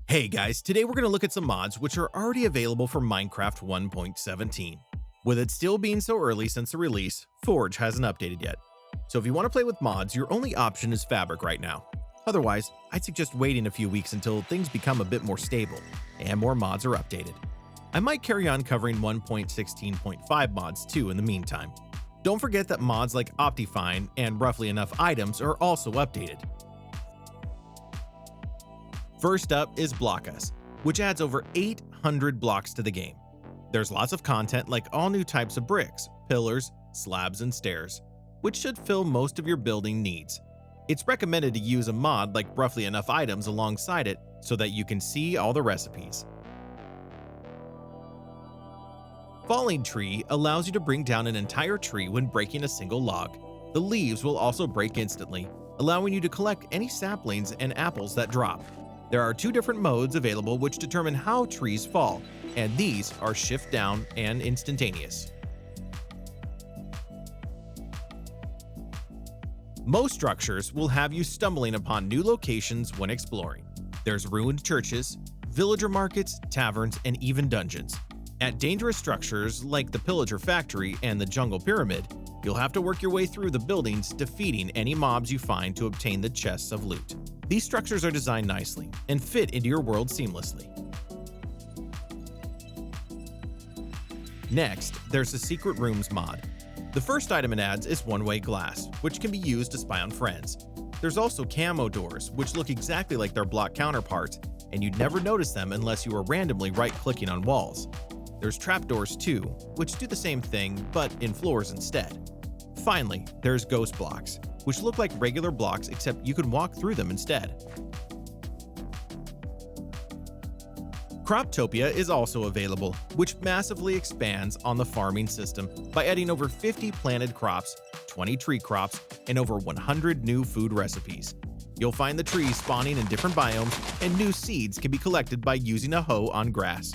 Hey guys, today we're going to look at some mods which are already available for Minecraft 1.17. With it still being so early since the release, Forge hasn't updated yet. So if you want to play with mods, your only option is Fabric right now. Otherwise, I'd suggest waiting a few weeks until things become a bit more stable and more mods are updated. I might carry on covering 1.16.5 mods too in the meantime. Don't forget that mods like Optifine and Roughly Enough items are also updated. First up is Blockus, which adds over 800 blocks to the game. There's lots of content like all new types of bricks, pillars, slabs, and stairs, which should fill most of your building needs. It's recommended to use a mod like Roughly Enough items alongside it so that you can see all the recipes. Falling Tree allows you to bring down an entire tree when breaking a single log. The leaves will also break instantly, allowing you to collect any saplings and apples that drop. There are two different modes available which determine how trees fall, and these are Shift Down and Instantaneous. Most structures will have you stumbling upon new locations when exploring. There's ruined churches, villager markets, taverns, and even dungeons. At dangerous structures like the Pillager Factory and the Jungle Pyramid, you'll have to work your way through the buildings, defeating any mobs you find to obtain the chests of loot. These structures are designed nicely and fit into your world seamlessly. Next, there's the Secret Rooms mod. The first item it adds is one-way glass, which can be used to spy on friends. There's also camo doors, which look exactly like their block counterparts, and you'd never notice them unless you were randomly right-clicking on walls. There's trapdoors too, which do the same thing, but in floors instead. Finally, there's ghost blocks, which look like regular blocks except you can walk through them instead. Croptopia is also available, which massively expands on the farming system by adding over 50 planted crops, 20 tree crops, and over 100 new food recipes. You'll find the trees spawning in different biomes, and new seeds can be collected by using a hoe on grass.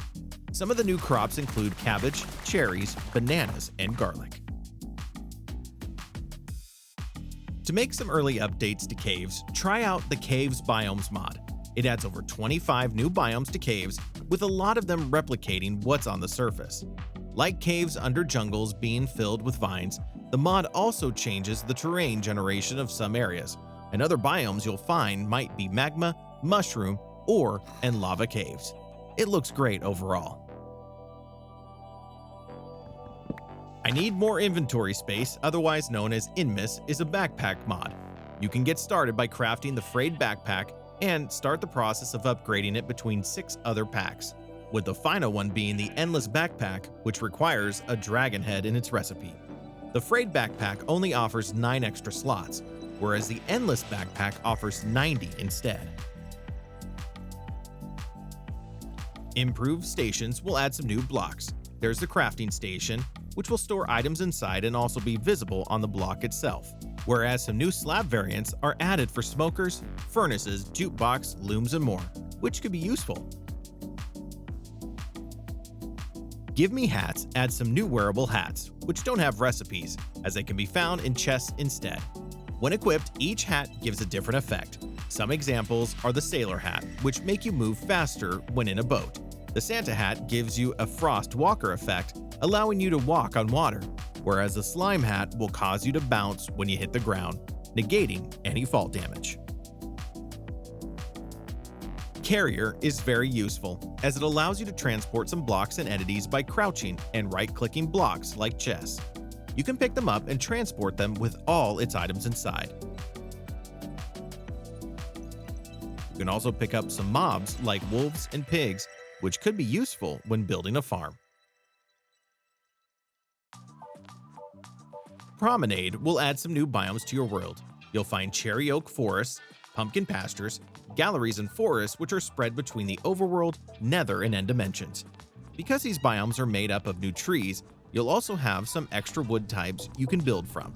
Some of the new crops include cabbage, cherries, bananas, and garlic. To make some early updates to caves, try out the Caves Biomes mod. It adds over 25 new biomes to caves, with a lot of them replicating what's on the surface. Like caves under jungles being filled with vines, the mod also changes the terrain generation of some areas, and other biomes you'll find might be magma, mushroom, or and lava caves. It looks great overall. I Need More Inventory Space, otherwise known as INMIS, is a backpack mod. You can get started by crafting the frayed backpack and start the process of upgrading it between 6 other packs, with the final one being the Endless Backpack, which requires a dragon head in its recipe. The frayed backpack only offers 9 extra slots, whereas the Endless Backpack offers 90 instead. Improved stations will add some new blocks. There's the crafting station, which will store items inside and also be visible on the block itself, whereas some new slab variants are added for smokers, furnaces, jukebox, looms, and more, which could be useful. Give Me Hats adds some new wearable hats, which don't have recipes, as they can be found in chests instead. When equipped, each hat gives a different effect. Some examples are the Sailor Hat, which make you move faster when in a boat. The Santa Hat gives you a Frost Walker effect, allowing you to walk on water, whereas the Slime Hat will cause you to bounce when you hit the ground, negating any fall damage. Carrier is very useful, as it allows you to transport some blocks and entities by crouching and right-clicking blocks like chests. You can pick them up and transport them with all its items inside. You can also pick up some mobs like wolves and pigs, which could be useful when building a farm. Promenade will add some new biomes to your world. You'll find cherry oak forests, pumpkin pastures, galleries, and forests which are spread between the overworld, nether, and end dimensions. Because these biomes are made up of new trees, you'll also have some extra wood types you can build from.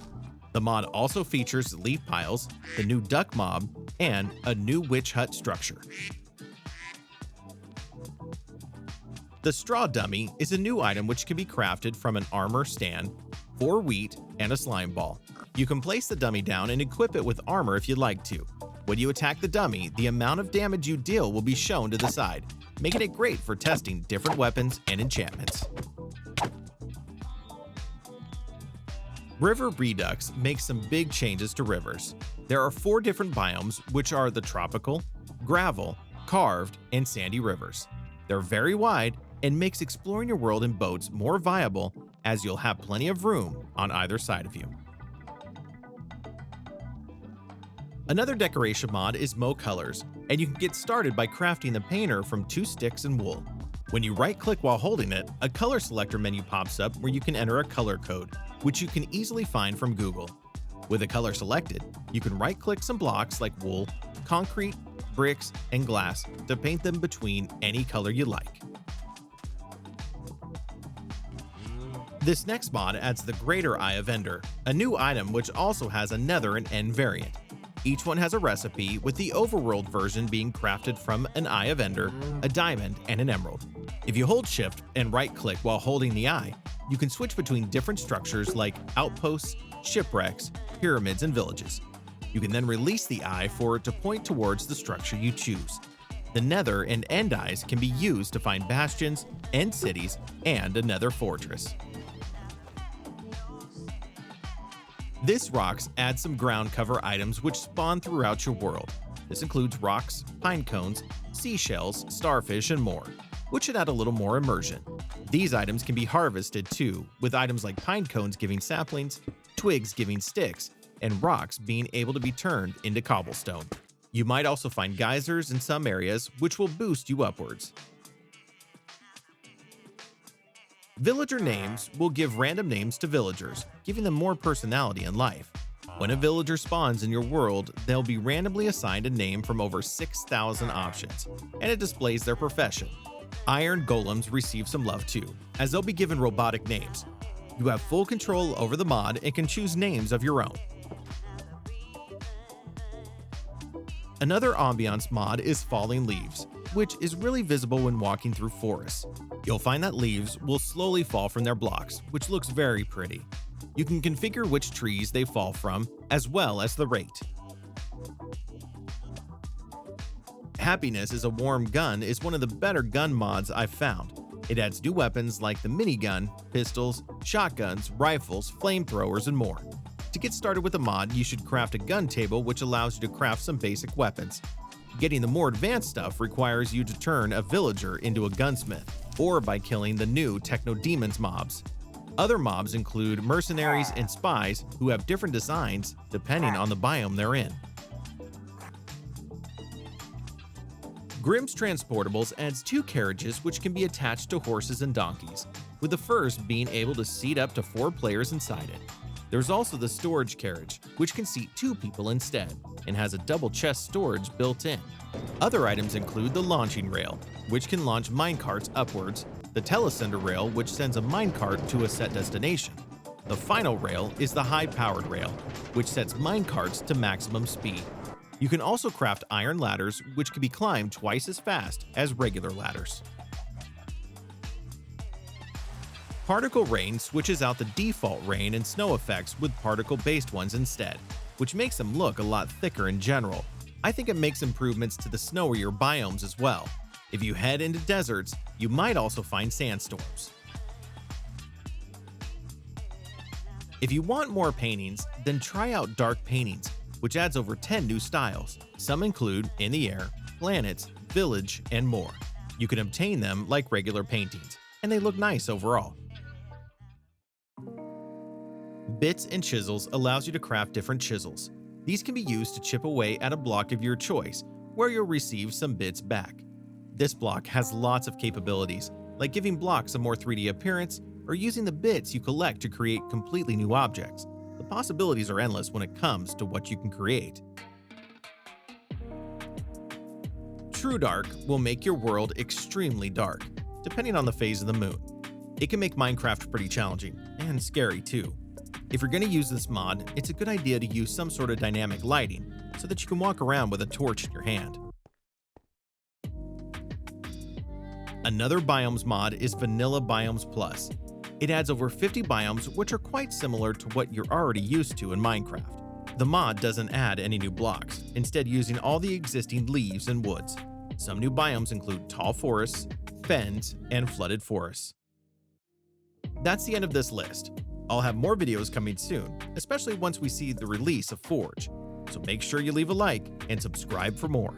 The mod also features leaf piles, the new duck mob, and a new witch hut structure. The Straw Dummy is a new item which can be crafted from an armor stand, 4 wheat, and a slime ball. You can place the dummy down and equip it with armor if you'd like to. When you attack the dummy, the amount of damage you deal will be shown to the side, making it great for testing different weapons and enchantments. River Redux makes some big changes to rivers. There are 4 different biomes, which are the tropical, gravel, carved, and sandy rivers. They're very wide and makes exploring your world in boats more viable, as you'll have plenty of room on either side of you. Another decoration mod is Mo Colors, and you can get started by crafting the painter from 2 sticks and wool. When you right-click while holding it, a color selector menu pops up where you can enter a color code, which you can easily find from Google. With a color selected, you can right-click some blocks like wool, concrete, bricks, and glass to paint them between any color you like. This next mod adds the Greater Eye of Ender, a new item which also has a Nether and End variant. Each one has a recipe, with the overworld version being crafted from an Eye of Ender, a diamond, and an emerald. If you hold shift and right-click while holding the eye, you can switch between different structures like outposts, shipwrecks, pyramids, and villages. You can then release the eye for it to point towards the structure you choose. The Nether and End eyes can be used to find bastions, end cities, and a Nether fortress. This Rocks adds some ground cover items which spawn throughout your world. This includes rocks, pine cones, seashells, starfish, and more, which should add a little more immersion. These items can be harvested too, with items like pine cones giving saplings, twigs giving sticks, and rocks being able to be turned into cobblestone. You might also find geysers in some areas, which will boost you upwards. Villager names will give random names to villagers, giving them more personality in life. When a villager spawns in your world, they'll be randomly assigned a name from over 6,000 options, and it displays their profession. Iron golems receive some love too, as they'll be given robotic names. You have full control over the mod and can choose names of your own. Another ambiance mod is Falling Leaves, which is really visible when walking through forests. You'll find that leaves will slowly fall from their blocks, which looks very pretty. You can configure which trees they fall from, as well as the rate. Happiness is a Warm Gun is one of the better gun mods I've found. It adds new weapons like the minigun, pistols, shotguns, rifles, flamethrowers, and more. To get started with the mod, you should craft a gun table which allows you to craft some basic weapons. Getting the more advanced stuff requires you to turn a villager into a gunsmith, or by killing the new Techno-Demons mobs. Other mobs include mercenaries and spies who have different designs depending on the biome they're in. Grimm's Transportables adds 2 carriages which can be attached to horses and donkeys, with the first being able to seat up to 4 players inside it. There's also the storage carriage, which can seat 2 people instead, and has a double chest storage built in. Other items include the launching rail, which can launch minecarts upwards, the telesender rail, which sends a minecart to a set destination. The final rail is the high-powered rail, which sets minecarts to maximum speed. You can also craft iron ladders, which can be climbed twice as fast as regular ladders. Particle Rain switches out the default rain and snow effects with particle-based ones instead, which makes them look a lot thicker in general. I think it makes improvements to the snowier biomes as well. If you head into deserts, you might also find sandstorms. If you want more paintings, then try out Dark Paintings, which adds over 10 new styles. Some include In the Air, Planets, Village, and more. You can obtain them like regular paintings, and they look nice overall. Bits and Chisels allows you to craft different chisels. These can be used to chip away at a block of your choice, where you'll receive some bits back. This block has lots of capabilities, like giving blocks a more 3D appearance or using the bits you collect to create completely new objects. The possibilities are endless when it comes to what you can create. True Dark will make your world extremely dark, depending on the phase of the moon. It can make Minecraft pretty challenging, and scary too. If you're going to use this mod, it's a good idea to use some sort of dynamic lighting, so that you can walk around with a torch in your hand. Another Biomes mod is Vanilla Biomes Plus. It adds over 50 biomes which are quite similar to what you're already used to in Minecraft. The mod doesn't add any new blocks, instead using all the existing leaves and woods. Some new biomes include tall forests, fens, and flooded forests. That's the end of this list. I'll have more videos coming soon, especially once we see the release of Forge, so make sure you leave a like and subscribe for more.